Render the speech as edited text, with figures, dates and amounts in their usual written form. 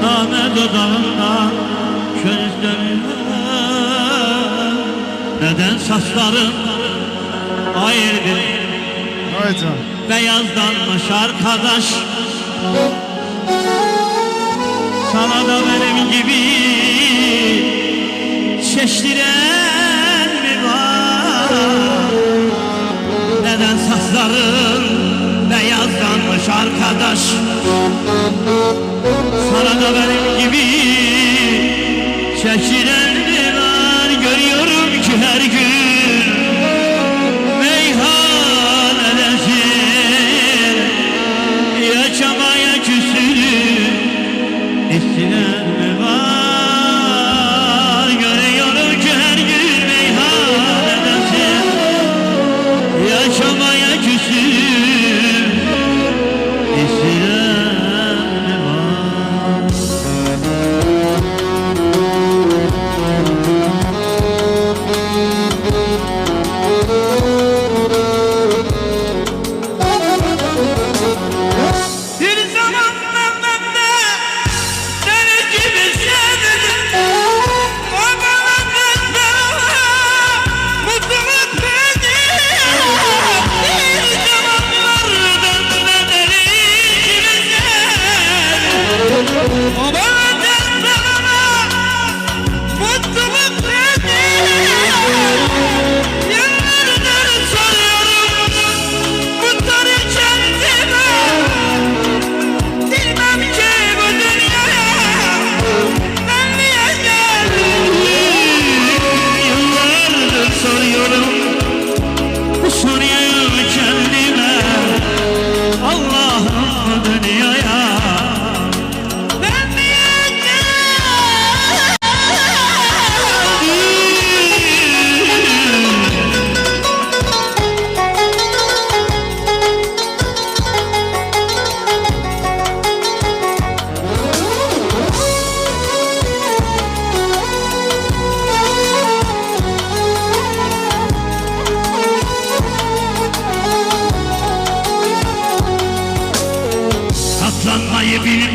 Name dudağından köz dönüyor. Neden saçların ayrı beyazdanmış arkadaş? Sana da benim gibi çeşdiren mi var? Neden saçların beyazdanmış arkadaş? Sana da benim gibi çeşdiren mi var? Görüyorum ki her gün meyhanedesin, yaşamaya küsülüp İstilen mi var? Görüyorum ki her gün meyhanedesin, yaşamaya küsüp İstilen mi var? Bir zaman katlanmayı bilmem